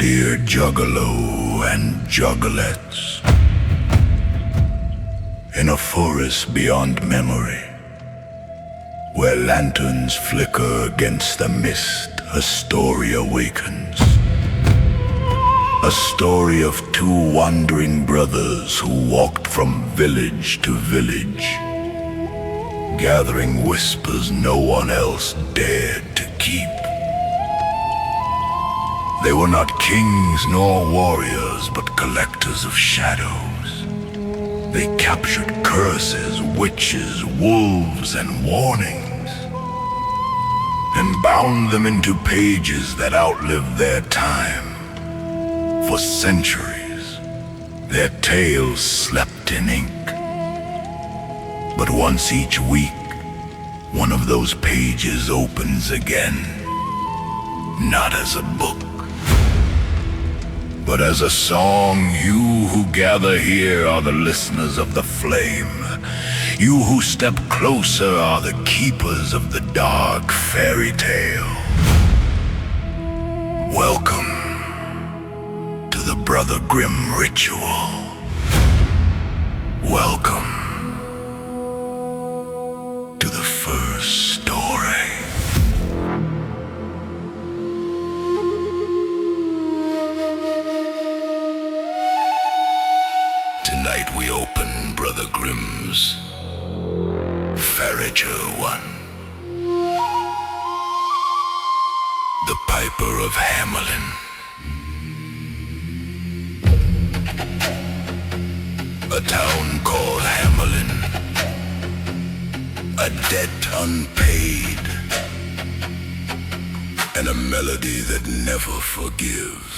dear juggalo and juggalettes. In a forest beyond memory, where lanterns flicker against the mist, a story awakens. A story of two wandering brothers who walked from village to village, gathering whispers no one else dared to keep. They were not kings nor warriors, but collectors of shadows. They captured curses, witches, wolves, and warnings, and bound them into pages that outlived their time. For centuries, their tales slept in ink. But once each week, one of those pages opens again, not as a book, but as a song. You who gather here are the listeners of the flame. You who step closer are the keepers of the dark fairy tale. Welcome to the Brother Grimm ritual. Welcome to the first story. Tonight we open Brother Grimm's Fairytale 1. The Piper of Hamelin. A town called Hamelin, a debt unpaid, and a melody that never forgives.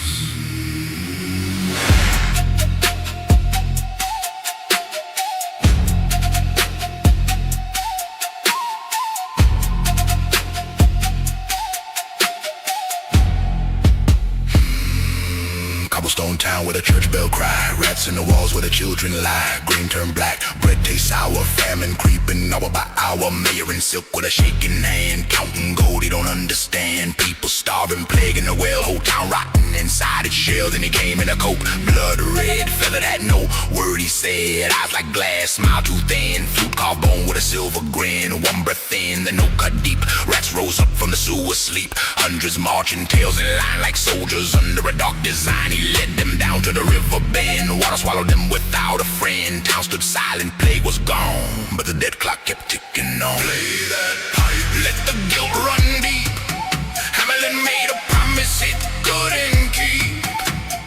Cobblestone town where the church bell cry, rats in the walls where the children lie. Green turn black, bread tastes sour, famine creeping hour by hour. Mayor in silk with a shaking hand, counting gold he don't understand. People starving, plague in the well, whole town rotten inside its shell. Then he came in a coat, blood red, fella that no word he said. Eyes like glass, smile too thin, flute carved bone with a silver grin. One breath in, the note cut deep. Rats rose up from the sewer sleep. Hundreds marching, tails in line like soldiers under a dark design. He led them down to the river bend. Water swallowed them without a friend. Town stood silent, plague was gone, but the dead clock kept ticking on. Play that pipe, let the guilt run deep. Hamelin made a promise it couldn't keep.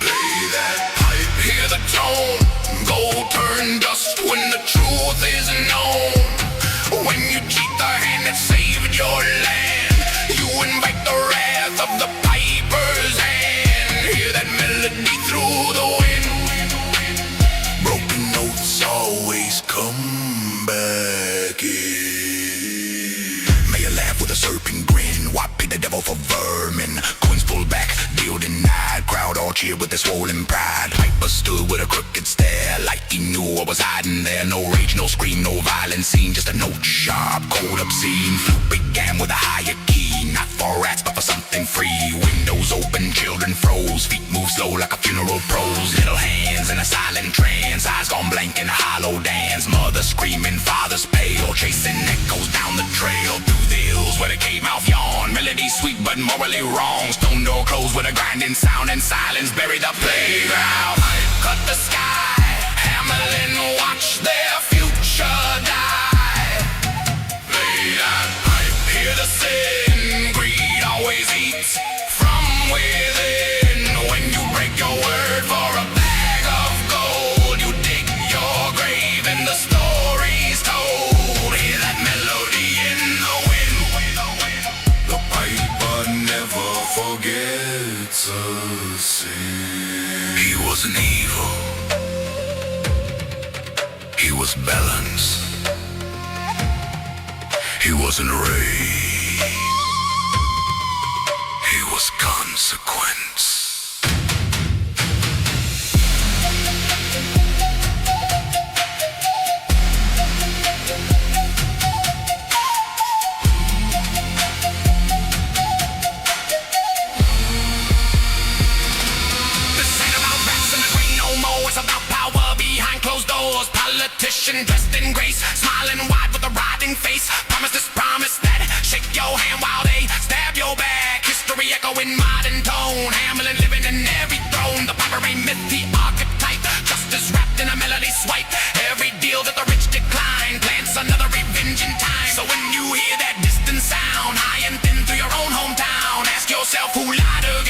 Play that pipe, hear the tone. Gold turn dust when the truth is known. When you cheat the hand that saved your land, you invite the wrath of the piper's hand. Hear that melody through the wind. Broken notes always come back in. May you laugh with a serpent grin. Why pay the devil for vermin? Coins pulled back, deal denied. Crowd all cheered with their swollen pride. Piper stood with a crooked stare, like he knew what was hiding there. No rage, no scream, no violent scene, just a note sharp, cold obscene. Flute began with a higher key, not for rats but for something free. Windows open, children froze, feet move slow like a funeral prose. Little hands in a silent trance, eyes gone blank in a hollow dance. Mother screaming, father's pale, chasing echoes down the trail. Through the hills where the cave mouth yawn, melody sweet but morally wrong. Stone door closed with a grinding sound, and silence buried the playground. Cut the sky, Hamelin watch their future die. Play that pipe, hear the sin. Greed always eats from within. When you break your word for a bag of gold, you dig your grave and the story's told. Hear that melody in the wind. The piper never forgets a sin. He wasn't evil, he was balance. He wasn't rage, he was consequence. echoing modern tone. Hamelin living in every throne. The Poverty myth, the archetype, justice wrapped in a melody swipe. Every deal that the rich decline plants another revenge in time. So when you hear that distant sound, high and thin through your own hometown, ask yourself who lied to